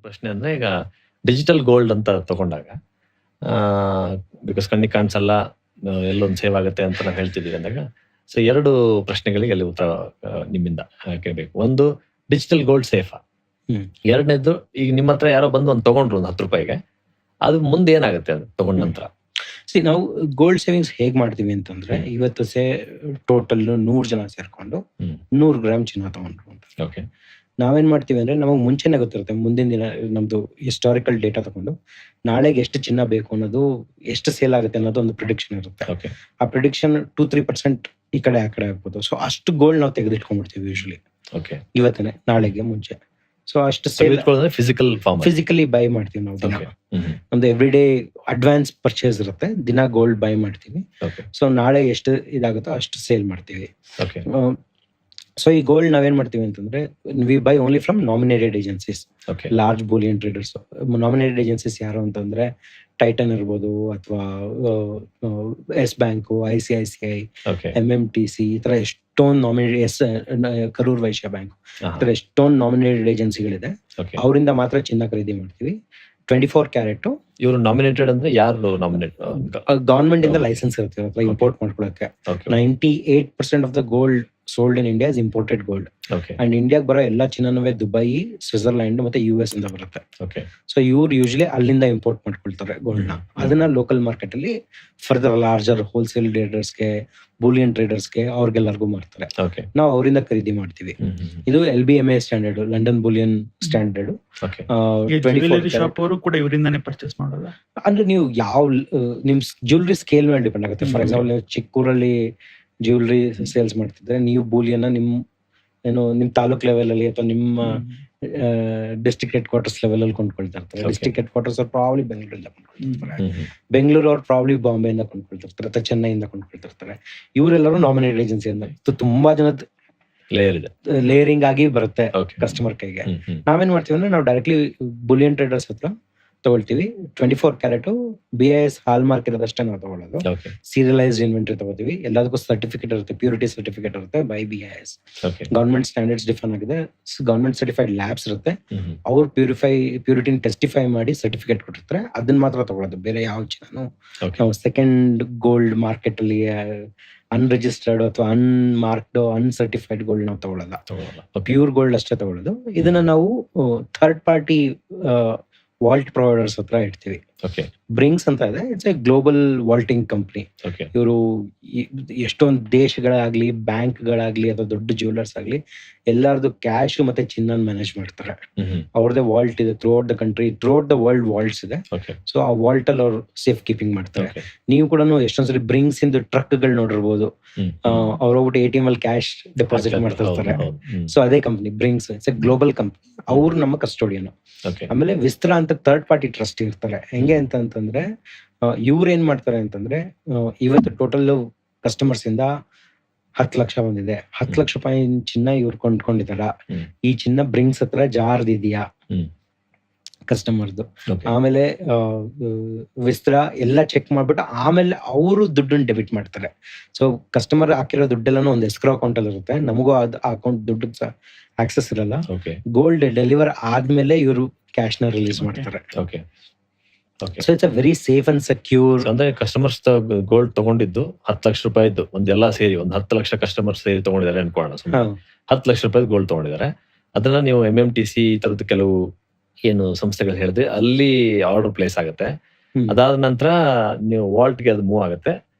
ಪ್ರಶ್ನೆ ಅಂದ್ರೆ ಈಗ ಡಿಜಿಟಲ್ ಗೋಲ್ಡ್ ಅಂತ ತಗೊಂಡಾಗ ಆ, ಬಿಕಾಸ್ ಕಣ್ಣಿಗೆ ಕಾಣಿಸಲ್ಲ, ಎಲ್ಲೊಂದು ಸೇವ್ ಆಗುತ್ತೆ ಅಂತ ನಾವು ಹೇಳ್ತಿದ್ದೀವಿ ಅಂದಾಗ, ಸೊ 2 ಪ್ರಶ್ನೆಗಳಿಗೆ ಅಲ್ಲಿ ಉತ್ತರ ನಿಮ್ಮಿಂದ ಕೇಳಬೇಕು. ಒಂದು, ಡಿಜಿಟಲ್ ಗೋಲ್ಡ್ ಸೇಫಾ? ಹ್ಮ್. ಎರಡನೇದು, ಈಗ ನಿಮ್ಮ ಹತ್ರ ಯಾರೋ ಬಂದು ಒಂದು ತಗೊಂಡ್ರು ಒಂದು 10 ರೂಪಾಯಿಗೆ, ಅದು ಮುಂದೆ ಏನಾಗುತ್ತೆ ಅದು ತಗೊಂಡ ನಂತರ? ನಾವು ಗೋಲ್ಡ್ ಸೇವಿಂಗ್ಸ್ ಹೇಗ್ ಮಾಡ್ತೀವಿ ಅಂತಂದ್ರೆ, ಇವತ್ತು ಟೋಟಲ್ 100 ಜನ ಸೇರ್ಕೊಂಡು 100 ಗ್ರಾಮ್ ಚಿನ್ನ ತಗೊಂಡ್ರು ಅಂತ. ಓಕೆ. ನಾವೇನ್ ಮಾಡ್ತೀವಿ ಅಂದ್ರೆ, ನಮಗೆ ಮುಂಚೆನೆ ಗೊತ್ತಿರುತ್ತೆ, ಮುಂದಿನ ದಿನ ನಮ್ದು ಹಿಸ್ಟಾರಿಕಲ್ ಡೇಟಾ ತಗೊಂಡು ನಾಳೆಗೆ ಎಷ್ಟು ಚಿನ್ನ ಬೇಕು ಅನ್ನೋದು, ಎಷ್ಟು ಸೇಲ್ ಆಗುತ್ತೆ ಅನ್ನೋದು ಒಂದು ಪ್ರಿಡಿಕ್ಷನ್ ಇರುತ್ತೆ. ಓಕೆ. ಆ ಪ್ರಿಡಿಕ್ಷನ್ 2-3% ಈ ಕಡೆ ಆ ಕಡೆ ಆಗ್ಬೋದು. ಸೊ ಅಷ್ಟು ಗೋಲ್ಡ್ ನಾವು ತೆಗೆದಿಟ್ಕೊಂಡ್ಬಿಡ್ತೀವಿ ಯೂಶಲಿ ಓಕೆ. ಇವತ್ತನೇ, ನಾಳೆಗೆ ಮುಂಚೆ. ಸೊ ಅಷ್ಟು sale physical form physically buy ಮಾಡ್ತೀವಿ ನಾವು ದಿನ. ಒಂದು ಎವ್ರಿ ಡೇ ಅಡ್ವಾನ್ಸ್ ಪರ್ಚೇಸ್ ಇರುತ್ತೆ, ದಿನ ಗೋಲ್ಡ್ ಬೈ ಮಾಡ್ತೀವಿ. ಓಕೆ. ಸೊ ನಾಳೆ ಎಷ್ಟು ಇದಾಗುತ್ತೋ ಅಷ್ಟು ಸೇಲ್ ಮಾಡ್ತೀವಿ. ಓಕೆ. ಸೊ ಈ ಗೋಲ್ಡ್ ನಾವೇನ್ ಮಾಡ್ತೀವಿ ಅಂತಂದ್ರೆ, we buy only from nominated agencies, okay. Large bullion traders. Nominated agencies ಯಾರು ಅಂತಂದ್ರೆ, ಟೈಟನ್ ಇರ್ಬೋದು, ಅಥವಾ Yes bank, ICICI, okay. MMTC, ಈ ತರ ಎಷ್ಟೊಂದು ಕರೂರ್ ವೈಶ್ಯ ಬ್ಯಾಂಕ್, ಈ ತರ ಎಷ್ಟೊಂದು ನಾಮಿನೇಟೆಡ್ ಏಜೆನ್ಸಿಗಳಿದೆ. ಓಕೆ. ಅವರಿಂದ ಮಾತ್ರ ಚಿನ್ನ ಖರೀದಿ ಮಾಡ್ತೀವಿ. 24 ಕ್ಯಾರೆಟ್. ಇವರು ನಾಮಿನೇಟೆಡ್ ಅಂದ್ರೆ ಯಾರು ನಾಮಿನೇಟ್? ಗವರ್ಮೆಂಟ್ ಇಂದ ಲೈಸೆನ್ಸ್ ಇರುತ್ತೆ ಅಥವಾ ಇಂಪೋರ್ಟ್ ಮಾಡ್ಕೊಳಕ್ಕೆ. 98% of the gold sold in India is imported gold. Okay. And ಇಂಡಿಯಾಗೆ ಬರೋ ಎಲ್ಲ ಚಿನ್ನನೂ ದುಬೈ, ಸ್ವಿಟ್ಜರ್ಲ್ಯಾಂಡ್ ಮತ್ತೆ US ಇಂದ ಬರುತ್ತೆ. ಓಕೆ. ಸೊ ಇವ್ರು ಯೂಶಲಿ ಅಲ್ಲಿಂದ ಇಂಪೋರ್ಟ್ ಮಾಡ್ಕೊಳ್ತಾರೆ ಗೋಲ್ಡ್ ನ. ಅದನ್ನ ಲೋಕಲ್ ಮಾರ್ಕೆಟ್ ಅಲ್ಲಿ ಫರ್ದರ್ ಲಾರ್ಜರ್ ಹೋಲ್ಸೇಲ್ ಟ್ರೇಡರ್ಸ್ಗೆ, ಬುಲಿಯನ್ ಟ್ರೇಡರ್ಸ್ಗೆ, ಅವ್ರಿಗೆಲ್ಲರಿಗೂ ಮಾರ್ತಾರೆ. ಓಕೆ. ನಾವು ಅವರಿಂದ ಖರೀದಿ ಮಾಡ್ತೀವಿ. ಇದು LBMA standard, London Boolean standard. Okay. Shop ಅವರು ಕೂಡ ಇವರಿಂದಾನೇ ಪರ್ಚೇಸ್ ಮಾಡೋದು. ಅಂದ್ರೆ ನೀವು ಯಾವ ನಿಮ್ ಜ್ಯುವೆಲ್ರಿ ಸ್ಕೇಲ್ ಮೇಲೆ ಡಿಪೆಂಡ್ ಆಗುತ್ತೆ. ಫಾರ್ ಎಕ್ಸಾಂಪಲ್, ನೀವು ಚಿಕ್ಕೂರಲ್ಲಿ ಜ್ಯುವೆಲ್ರಿ ಸೇಲ್ಸ್ ಮಾಡ್ತಿದ್ರೆ, ನೀವು ಬೂಲಿಯನ್ನ ನಿಮ್ ತಾಲೂಕ್ ಲೆವೆಲ್ ಅಲ್ಲಿ ಅಥವಾ ನಿಮ್ಮ ಡಿಸ್ಟ್ರಿಕ್ಟ್ ಹೆಡ್ ಕ್ವಾರ್ಟರ್ಸ್ ಲೆವೆಲ್ ಅಲ್ಲಿ ಕೊಂಡ್ಕೊಳ್ತಾ ಇರ್ತಾರೆ. ಡಿಸ್ಟ್ರಿಕ್ಟ್ ಹೆಡ್ ಕ್ವಾರ್ಟರ್ಸ್ ಅವ್ರು ಪ್ರಾಬ್ಲಿ ಬೆಂಗಳೂರಿಂದ ಕೊಂಡ್ಕೊಳ್ತಿರ್ತಾರೆ, ಬೆಂಗಳೂರು ಅವ್ರು ಪ್ರಾಬ್ಲಿ ಬಾಂಬೆಯಿಂದ ಕೊಂಡ್ಕೊಳ್ತಿರ್ತಾರೆ, ಅಥವಾ ಚೆನ್ನೈಯಿಂದ ಕೊಂಡ್ಕೊಳ್ತಿರ್ತಾರೆ. ಇವರೆಲ್ಲರೂ ನಾಮಿನೇಟೆಡ್ ಏಜೆನ್ಸಿ ಅಂತ ತುಂಬಾ ಜನ ಲೇಯರಿಂಗ್ ಆಗಿ ಬರುತ್ತೆ ಕಸ್ಟಮರ್ ಕೈಗೆ. ನಾವೇನ್ ಮಾಡ್ತೀವಿ ಅಂದ್ರೆ, ನಾವು ಡೈರೆಕ್ಟ್ಲಿ ಬುಲಿಯನ್ ಟ್ರೇಡರ್ಸ್ ಹತ್ರ ತಗೊಳ್ತೀವಿ. 24 ಕ್ಯಾರೆಟ್ BIS ಹಾಲ್ ಮಾರ್ಕ್ ಇರೋದಷ್ಟೇ ನಾವು ತಗೊಳ್ಳೋದು. ಸೀರಿಯಲೈಸ್ಡ್ ಇನ್ವೆಂಟರಿ ತಗೋತೀವಿ. ಎಲ್ಲದಕ್ಕೂ ಸರ್ಟಿಫಿಕೇಟ್ ಇರುತ್ತೆ, ಪ್ಯೂರಿಟಿ ಸರ್ಟಿಫಿಕೇಟ್ ಇರುತ್ತೆ by BIS. Government standards define ಆಗಿದೆ. ಗವರ್ಮೆಂಟ್ ಸರ್ಟಿಫೈಡ್ ಲ್ಯಾಬ್ಸ್ ಇರುತ್ತೆ, ಅವ್ರು ಪ್ಯೂರಿಟಿನ ಟೆಸ್ಟಿಫೈ ಮಾಡಿ ಸರ್ಟಿಫಿಕೇಟ್ ಕೊಟ್ಟಿರ್ತಾರೆ. ಅದನ್ನ ಮಾತ್ರ ತಗೊಳ್ಳೋದು. ಬೇರೆ ಯಾವ ಚಿನ್ನನು ನಾವು ಸೆಕೆಂಡ್ ಗೋಲ್ಡ್ ಮಾರ್ಕೆಟ್ ಅಲ್ಲಿ ಅನ್ರಿಜಿಸ್ಟರ್ಡ್ ಅಥವಾ ಅನ್ಮಾರ್ಕ್ಡ್, ಅನ್ಸರ್ಟಿಫೈಡ್ ಗೋಲ್ಡ್ ನಾವು ತಗೊಳ್ಳಲ್ಲ. ಪ್ಯೂರ್ ಗೋಲ್ಡ್ ಅಷ್ಟೇ ತಗೊಳ್ಳೋದು. ಇದನ್ನ ನಾವು ಥರ್ಡ್ ಪಾರ್ಟಿ ವಾಲ್ಟ್ ಪ್ರೊವೈಡರ್ಸ್ ಹತ್ರ ಇಡ್ತೀವಿ. ಬ್ರಿಂಗ್ಸ್ ಅಂತ ಇದೆ, it's A global vaulting company. ಇವರು ಎಷ್ಟೊಂದು ದೇಶಗಳಾಗ್ಲಿ, ಬ್ಯಾಂಕ್ಗಳಾಗ್ಲಿ, ಅಥವಾ ದೊಡ್ಡ ಜ್ಯುವೆಲರ್ಸ್ ಆಗ್ಲಿ, ಎಲ್ಲಾರ್ದು ಕ್ಯಾಶ್ ಮತ್ತೆ ಚಿನ್ನ ಮ್ಯಾನೇಜ್ ಮಾಡ್ತಾರೆ. ಅವ್ರದೇ ವಾಲ್ಟ್ ಇದೆ throughout the country, throughout the world vaults ಇದೆ. ಸೊ ಆ ವಾಲ್ಟ್ ಅಲ್ಲಿ ಅವ್ರು ಸೇಫ್ ಕೀಪಿಂಗ್ ಮಾಡ್ತಾರೆ. ನೀವು ಕೂಡ ಎಷ್ಟೊಂದ್ಸರಿ ಬ್ರಿಂಗ್ಸ್ ಇಂದ ಟ್ರಕ್ ಗಳು ನೋಡಿರ್ಬೋದು, ಅವ್ರು ಹೋಗ್ಬಿಟ್ಟು ATM ಅಲ್ಲಿ ಕ್ಯಾಶ್ ಡೆಪಾಸಿಟ್ ಮಾಡ್ತಿರ್ತಾರೆ. ಸೊ ಅದೇ company brings, it's A global company. ಅವ್ರು ನಮ್ಮ ಕಸ್ಟೋಡಿಯನ್. ಆಮೇಲೆ ವಿಸ್ತ್ರ ಅಂತ ಥರ್ಡ್ ಪಾರ್ಟಿ ಟ್ರಸ್ಟ್ ಇರ್ತಾರೆ. ಹೆಂಗೆ ಅಂತಂದ್ರೆ, ಇವ್ರು ಏನ್ ಮಾಡ್ತಾರೆ ಅಂತಂದ್ರೆ, ಇವತ್ತು ಟೋಟಲ್ ಕಸ್ಟಮರ್ಸ್ ಇಂದ 10 ಲಕ್ಷ ಬಂದಿದೆ, 10 ಲಕ್ಷ ರೂಪಾಯಿ ಚಿನ್ನ ಇವ್ರು ಕೊಂಡ್ಕೊಂಡಿದಾರ. ಈ ಚಿನ್ನ ಬ್ರಿಂಗ್ಸ್ ಹತ್ರ ಜಾರ್ದಿದ್ಯಾ ಕಸ್ಟಮರ್ದು. ಆಮೇಲೆ ವಿಸ್ತ್ರ ಎಲ್ಲ ಚೆಕ್ ಮಾಡ್ಬಿಟ್ಟು ಆಮೇಲೆ ಅವರು ದುಡ್ಡನ್ನು ಡೆಬಿಟ್ ಮಾಡ್ತಾರೆ. ಸೊ ಕಸ್ಟಮರ್ ಹಾಕಿರೋ ದುಡ್ಡೆಲ್ಲನೂ ಒಂದು ಎಸ್ಕ್ರೋ ಅಕೌಂಟ್ ಅಲ್ಲಿ ಇರುತ್ತೆ. ನಮಗೂ ಅಕೌಂಟ್ ದುಡ್ಡು ಆಕ್ಸೆಸ್ ಇರಲ್ಲ. ಗೋಲ್ಡ್ ಡೆಲಿವರ್ ಆದ್ಮೇಲೆ ಇವರು ಕ್ಯಾಶ್ ನ ರಿಲೀಸ್ ಮಾಡ್ತಾರೆ. So it's a very safe and secure. ಅಂದ್ರೆ ಕಸ್ಟಮರ್ಸ್ ಗೋಲ್ಡ್ ತಗೊಂಡಿದ್ದು 10 ಲಕ್ಷ ರೂಪಾಯಿದ್ದು ಒಂದೆಲ್ಲ ಸೇರಿ ಒಂದು 10 ಲಕ್ಷ ಕಸ್ಟಮರ್ಸ್ ಸೇರಿ ತಗೊಂಡಿದ್ದಾರೆ ಅನ್ಕೋಣ. 10 ಲಕ್ಷ ರೂಪಾಯಿ ಗೋಲ್ಡ್ ತಗೊಂಡಿದ್ದಾರೆ. ಅದನ್ನ ನೀವು MMTC ಈ ತರದ್ದು ಕೆಲವು ಏನು ಸಂಸ್ಥೆಗಳು ಹೇಳಿದ್ರೆ ಅಲ್ಲಿ ಆರ್ಡರ್ ಪ್ಲೇಸ್ ಆಗುತ್ತೆ. ಅದಾದ ನಂತರ ನೀವು ವಾಲ್ಟ್ಗೆ ಅದು ಮೂವ್ ಆಗುತ್ತೆ.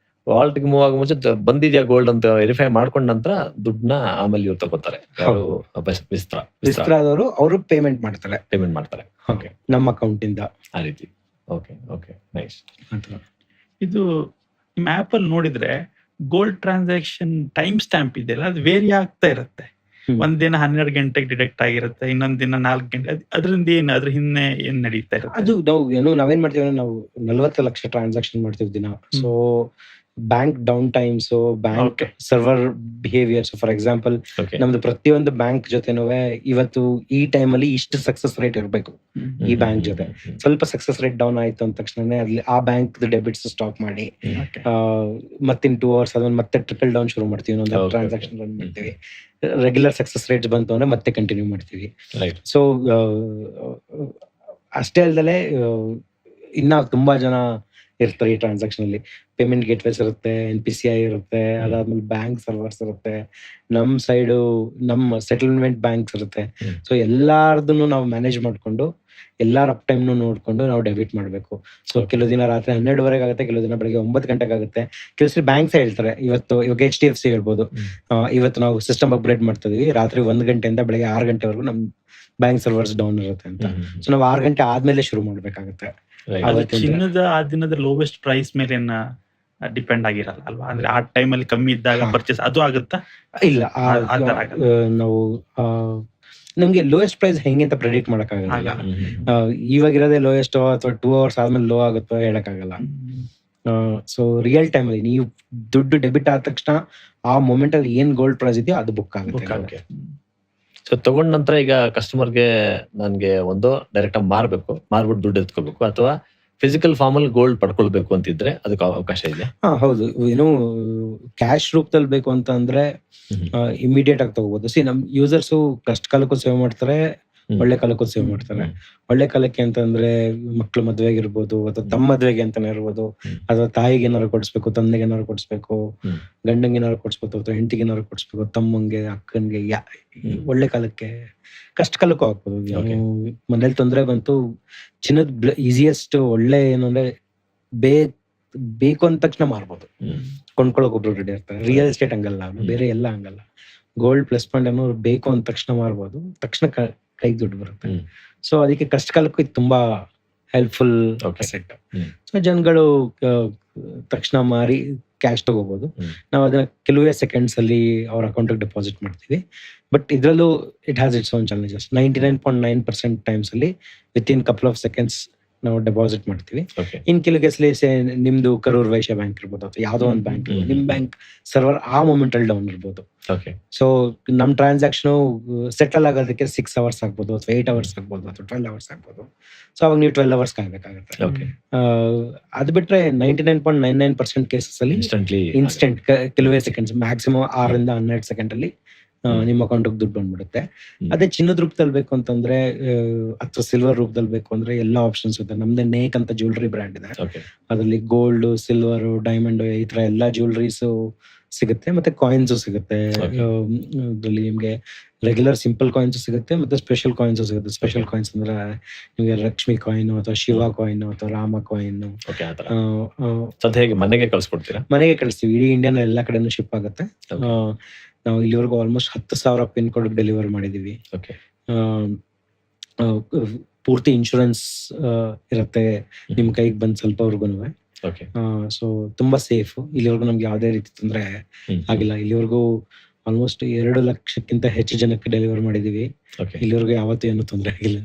ವಾಲ್ಟ್ಗೆ ಮೂವ್ ಆಗೋ ಮುಂಚೆ ಬಂದಿದ್ಯಾ ಗೋಲ್ಡ್ ಅಂತ ವೆರಿಫೈ ಮಾಡ್ಕೊಂಡ ನಂತರ ದುಡ್ಡನ್ನ ಆಮೇಲೆ ಇವ್ರು ತಗೋತಾರೆ. ವಿಸ್ತ್ರದವರು ಅವರು ಪೇಮೆಂಟ್ ಮಾಡ್ತಾರೆ ನಮ್ಮ ಅಕೌಂಟ್ ಇಂದ. ಆ ರೀತಿ. Okay nice. ಇದು ನಿಮ್ಮ ಆಪ್ ಅಲ್ಲಿ ನೋಡಿದ್ರೆ ಗೋಲ್ಡ್ ಟ್ರಾನ್ಸಾಕ್ಷನ್ ಟೈಮ್ ಸ್ಟ್ಯಾಂಪ್ ಇದೆಯಲ್ಲ, ಅದು ವೇರಿ ಆಗ್ತಾ ಇರುತ್ತೆ. ಒಂದಿನ 12 ಗಂಟೆಗೆ ಡಿಟೆಕ್ಟ್ ಆಗಿರುತ್ತೆ, ಇನ್ನೊಂದ್ ದಿನ 4 ಗಂಟೆ. ಅದರಿಂದ ಅದ್ರ ಹಿಂದೆ ಏನ್ ನಡೀತಾ ಇರುತ್ತೆ? ಅದು ನಾವೇನ್ ಮಾಡ್ತೀವಿ ಅಂದ್ರೆ, ನಾವು 40 ಲಕ್ಷ ಟ್ರಾನ್ಸಾಕ್ಷನ್ ಮಾಡ್ತೀವಿ ದಿನ. So bank down times, bank server behaviours. For example, ನಮ್ದು ಪ್ರತಿಯೊಂದು ಬ್ಯಾಂಕ್ ಜೊತೆನೂ ಇವತ್ತು ಈ ಟೈಮ್ ಅಲ್ಲಿ ಇಷ್ಟು ಸಕ್ಸಸ್ ರೇಟ್ ಇರಬೇಕು. ಈ ಬ್ಯಾಂಕ್ ಜೊತೆ ಸ್ವಲ್ಪ ಸಕ್ಸಸ್ ರೇಟ್ ಡೌನ್ ಆಯ್ತು ಅಂದ ತಕ್ಷಣ ಅಲ್ಲಿ ಆ ಬ್ಯಾಂಕ್ ಡೆಬಿಟ್ಸ್ ಸ್ಟಾಪ್ ಮಾಡಿ, ಮತ್ತಿನ್ 2 hours ಅದನ್ನ ಮತ್ತೆ ಟ್ರಿಕಲ್ ಡೌನ್ ಶುರು ಮಾಡ್ತೀವಿ. ಇನ್ನೊಂದು ಟ್ರಾನ್ಸಾಕ್ಷನ್ ರನ್ ಮಾಡ್ತೀವಿ. ರೆಗ್ಯುಲರ್ ಸಕ್ಸಸ್ ರೇಟ್ಸ್ ಬಂತು ಅಂದ್ರೆ ಮತ್ತೆ ಕಂಟಿನ್ಯೂ ಮಾಡ್ತೀವಿ. ಸೊ ಅಷ್ಟೇ ಅಲ್ದಲೆ ಇನ್ನ ತುಂಬಾ ಜನ ಇರ್ತಾರೆ ಈ ಟ್ರಾನ್ಸಾಕ್ಷನ್ ಅಲ್ಲಿ. ಪೇಮೆಂಟ್ ಗೇಟ್ವೇಸ್ ಇರುತ್ತೆ, NPCI ಇರುತ್ತೆ, ಅದಾದ್ಮೇಲೆ ಬ್ಯಾಂಕ್ ಸರ್ವರ್ಸ್ ಇರುತ್ತೆ, ನಮ್ ಸೈಡು ನಮ್ಮ ಸೆಟಲ್ಮೆಂಟ್ ಬ್ಯಾಂಕ್ಸ್ ಇರುತ್ತೆ. ಸೊ ಎಲ್ಲಾರ್ದನ್ನು ನಾವು ಮ್ಯಾನೇಜ್ ಮಾಡ್ಕೊಂಡು ಎಲ್ಲಾರ ಅಪ್ ಟೈಮ್ನು ನೋಡ್ಕೊಂಡು ನಾವು ಡೆಬಿಟ್ ಮಾಡಬೇಕು. ಸೊ ಕೆಲವು ದಿನ ರಾತ್ರಿ 12:30 ಆಗುತ್ತೆ, ಕೆಲವು ದಿನ ಬೆಳಗ್ಗೆ 9 ಗಂಟೆಗೆ ಆಗುತ್ತೆ. ಕೆಲವು ಬ್ಯಾಂಕ್ಸ್ ಹೇಳ್ತಾರೆ ಇವಾಗ HDFC ಹೇಳ್ಬೋದು, ಇವತ್ತು ನಾವು ಸಿಸ್ಟಮ್ ಅಪ್ಗ್ರೇಡ್ ಮಾಡ್ತಿದೀವಿ, ರಾತ್ರಿ 1 ಗಂಟೆಯಿಂದ ಬೆಳಗ್ಗೆ 6 ಗಂಟೆವರೆಗೂ ನಮ್ ಬ್ಯಾಂಕ್ ಸರ್ವರ್ಸ್ ಡೌನ್ ಇರುತ್ತೆ ಅಂತ. ಸೊ ನಾವು 6 ಗಂಟೆ ಆದ್ಮೇಲೆ ಶುರು ಮಾಡ್ಬೇಕಾಗುತ್ತೆ. ಚಿನ್ನದ ಆ ದಿನದ ಲೋವೆಸ್ಟ್ ಪ್ರೈಸ್ ಮೇಲೆ ಡಿಪೆಂಡ್ ಆಗಿರಲ್ಲ ಅಲ್ವಾ? ಅಂದ್ರೆ ಆ ಟೈಮ್ ಅಲ್ಲಿ ಕಮ್ಮಿ ಇದ್ದಾಗ ಪರ್ಚೇಸ್ ಅದು ಆಗುತ್ತಾ? ಇಲ್ಲ, ನಾವು ನಮ್ಗೆ ಲೋಯೆಸ್ಟ್ ಪ್ರೈಸ್ ಹೆಂಗೆ ಅಂತ ಪ್ರೆಡಿಕ್ಟ್ ಮಾಡಕ್ಕಾಗಲ್ಲ. ಇವಾಗಿರೋದೇ ಲೋಯೆಸ್ಟ್ ಅಥವಾ 2 hours ಆದ್ಮೇಲೆ ಲೋ ಆಗುತ್ತೋ ಹೇಳಕ್ಕಾಗಲ್ಲ. ಸೊ ರಿಯಲ್ ಟೈಮ್ ಅಲ್ಲಿ ನೀವು ದುಡ್ಡು ಡೆಬಿಟ್ ಆದ ತಕ್ಷಣ ಆ ಮೊಮೆಂಟ್ ಅಲ್ಲಿ ಏನ್ ಗೋಲ್ಡ್ ಪ್ರೈಸ್ ಇದೆಯೋ ಅದು ಬುಕ್ ಆಗುತ್ತೆ. ಸೊ ತಗೊಂಡ ನಂತರ ಈಗ ಕಸ್ಟಮರ್ಗೆ ನನ್ಗೆ ಒಂದು ಡೈರೆಕ್ಟ್ ಆಗಿ ಮಾರ್ಬಿಟ್ಟು ದುಡ್ಡು ಎತ್ಕೋಬೇಕು, ಅಥವಾ ಫಿಸಿಕಲ್ ಫಾರ್ಮ್ ಅಲ್ಲಿ ಗೋಲ್ಡ್ ಪಡ್ಕೊಳ್ಬೇಕು ಅಂತಿದ್ರೆ ಅದಕ್ಕೆ ಅವಕಾಶ ಇದೆ? ಹೌದು, ಏನು ಕ್ಯಾಶ್ ರೂಪದಲ್ಲಿ ಬೇಕು ಅಂತ ಅಂದ್ರೆ ಇಮಿಡಿಯೇಟ್ ಆಗಿ ತಗೋಬಹುದು. ನಮ್ ಯೂಸರ್ಸ್ ಕಷ್ಟ ಕಾಲಕ್ಕೂ ಸೇವ್ ಮಾಡ್ತಾರೆ, ಒಳ್ಳೆ ಕಾಲಕ್ಕೂ ಸೇವ್ ಮಾಡ್ತಾರೆ. ಒಳ್ಳೆ ಕಾಲಕ್ಕೆ ಅಂತಂದ್ರೆ ಮಕ್ಳು ಮದ್ವೆಗೆ ಇರ್ಬೋದು, ಅಥವಾ ತಮ್ಮ ಮದ್ವೆಗೆ ಅಂತಾನೆ ಇರ್ಬೋದು, ಅಥವಾ ತಾಯಿಗೆ ಏನಾರು ಕೊಡಿಸ್ಬೇಕು, ತಂದೆಗೆ ಏನಾರು ಕೊಡಿಸ್ಬೇಕು, ಗಂಡಂಗೆ ಏನಾರು ಕೊಡಿಸ್ಬೇಕು, ಅಥವಾ ಹೆಂಡತಿಗೆ ಏನಾರು ಕೊಡಿಸ್ಬೇಕು, ತಮ್ಮಂಗೆ, ಅಕ್ಕನ್ಗೆ, ಒಳ್ಳೆ ಕಾಲಕ್ಕೆ, ಕಷ್ಟ ಕಾಲಕ್ಕೂ ಆಗ್ಬೋದು. ಮನೇಲಿ ತೊಂದ್ರೆ ಬಂತು, ಚಿನ್ನದ ಈಸಿಯೆಸ್ಟ್ ಒಳ್ಳೆ ಏನಂದ್ರೆ ಬೇಕು ಅಂದ ತಕ್ಷಣ ಮಾರ್ಬೋದು, ಕೊಂಡ್ಕೊಳಕ್ ಒಬ್ರು ರೆಡಿ ಇರ್ತಾರೆ. ರಿಯಲ್ ಎಸ್ಟೇಟ್ ಹಂಗಲ್ಲ, ಬೇರೆ ಎಲ್ಲ ಹಂಗಲ್ಲ. ಗೋಲ್ಡ್ ಪ್ಲಸ್ ಪಾಯಿಂಟ್ ಅನ್ನೋರು ಬೇಕು ಅಂದ ತಕ್ಷಣ ಮಾರ್ಬೋದು, ತಕ್ಷಣ ಕೈಗೆ ದುಡ್ಡು ಬರುತ್ತೆ. ಸೊ ಅದಕ್ಕೆ ಕಷ್ಟ ಕಾಲಕ್ಕೂ ಇದು ತುಂಬಾ ಹೆಲ್ಪ್ಫುಲ್ ಅಸೆಟ್. ಸೊ ಜನಗಳು ತಕ್ಷಣ ಮಾರಿ ಕ್ಯಾಶ್ ತಗೋಬಹುದು. ನಾವು ಅದನ್ನ ಕೆಲವೇ ಸೆಕೆಂಡ್ಸ್ ಅಲ್ಲಿ ಅವ್ರ ಅಕೌಂಟ್ ಡೆಪಾಸಿಟ್ ಮಾಡ್ತೀವಿ. ಬಟ್ ಇದ್ರಲ್ಲೂ it has its own challenges. 99.9% times ಅಲ್ಲಿ within couple of seconds ನಾವು ಡೆಪಾಸಿಟ್ ಮಾಡ್ತೀವಿ. ಇನ್ ಕೆಲವು ಕೇಸಲ್ಲಿ ನಿಮ್ದು ಕರೂರ್ ವೈಶ್ಯ ಬ್ಯಾಂಕ್ ಇರ್ಬೋದು, ಅಥವಾ ಯಾವ್ದೋ ಒಂದು ಬ್ಯಾಂಕ್, ನಿಮ್ ಬ್ಯಾಂಕ್ ಸರ್ವರ್ ಆ ಮೂಮೆಂಟ್ ಅಲ್ಲಿ ಡೌನ್ ಇರ್ಬೋದು. ಸೊ ನಮ್ ಟ್ರಾನ್ಸಾಕ್ಷನ್ ಸೆಟಲ್ ಆಗೋದಕ್ಕೆ 6 hours ಆಗ್ಬೋದು, ಅಥವಾ 8 hours ಆಗ್ಬೋದು, ಅಥವಾ 12 hours ಆಗ್ಬೋದು. ಸೊ ಅವಾಗ ನೀವು 12 hours ಕಾಯ್ಬೇಕಾಗುತ್ತೆ. ಅದು ಬಿಟ್ರೆ 99.99% ಕೇಸಸ್ ಅಲ್ಲಿ ಇನ್ಸ್ಟೆಂಟ್ ಕೆಲವೇ ಸೆಕೆಂಡ್ಸ್, ಮ್ಯಾಕ್ಸಿಮಮ್ 6 ಇಂದ 12 ಸೆಕೆಂಡ್ ಅಲ್ಲಿ ನಿಮ್ಮ ಅಕೌಂಟ್ ದುಡ್ಡು ಬಂದ್ಬಿಡುತ್ತೆ. ಅದೇ ಚಿನ್ನದ ರೂಪದಲ್ಲಿ ಬೇಕು ಅಂತಂದ್ರೆ, ಅಥವಾ ಸಿಲ್ವರ್ ರೂಪದಲ್ಲಿ ಬೇಕು ಅಂದ್ರೆ ಎಲ್ಲ ಆಪ್ಷನ್ಸ್ ಇದೆ. ನಮ್ದೇ ನೇಕ್ ಅಂತ ಜ್ಯುವೆಲ್ರಿ ಬ್ರ್ಯಾಂಡ್ ಇದೆ, ಅದರಲ್ಲಿ ಗೋಲ್ಡ್, ಸಿಲ್ವರ್, ಡೈಮಂಡ್ ಈ ತರ ಎಲ್ಲಾ ಜ್ಯುವೆಲ್ರೀಸ್ ಸಿಗುತ್ತೆ, ಮತ್ತೆ ಕಾಯಿನ್ಸ್ ಸಿಗುತ್ತೆ. ಅದ್ರಲ್ಲಿ ನಿಮ್ಗೆ ರೆಗ್ಯುಲರ್ ಸಿಂಪಲ್ ಕಾಯಿನ್ಸ್ ಸಿಗುತ್ತೆ, ಮತ್ತೆ ಸ್ಪೆಷಲ್ ಕಾಯಿನ್ಸ್ ಸಿಗುತ್ತೆ. ಸ್ಪೆಷಲ್ ಕಾಯಿನ್ಸ್ ಅಂದ್ರೆ ನಿಮ್ಗೆ ಲಕ್ಷ್ಮಿ ಕಾಯಿನ್, ಅಥವಾ ಶಿವ ಕಾಯಿನ್, ಅಥವಾ ರಾಮ ಕಾಯಿನ್. ಮನೆಗೆ ಕಳ್ಸ್ಕೊಡ್ತೀರಾ? ಮನೆಗೆ ಕಳಿಸ್ತೀವಿ. ಇಡೀ ಇಂಡಿಯಾನ ಎಲ್ಲಾ ಕಡೆನೂ ಶಿಪ್ ಆಗುತ್ತೆ. ನಾವು ಇಲ್ಲಿವರೆಗೂ ಆಲ್ಮೋಸ್ಟ್ 10,000 ಪಿನ್ ಕೋಡ್ ಡೆಲಿವರ್ ಮಾಡಿದೀವಿ. ಪೂರ್ತಿ ಇನ್ಶೂರೆನ್ಸ್ ಇರುತ್ತೆ ನಿಮ್ ಕೈಗೆ ಬಂದ್ ಸ್ವಲ್ಪವರೆಗೂ. ಸೊ ತುಂಬಾ ಸೇಫ್. ಇಲ್ಲಿವರೆಗೂ ನಮ್ಗೆ ಯಾವ್ದೇ ರೀತಿ ತೊಂದರೆ ಆಗಿಲ್ಲ. ಇಲ್ಲಿವರೆಗೂ ಆಲ್ಮೋಸ್ಟ್ 2 ಲಕ್ಷಕ್ಕಿಂತ ಹೆಚ್ಚು ಜನಕ್ಕೆ ಡೆಲಿವರ್ ಮಾಡಿದೀವಿ. ಇಲ್ಲಿವರೆಗೂ ಯಾವತ್ತೂ ಏನು ತೊಂದರೆ ಆಗಿಲ್ಲ.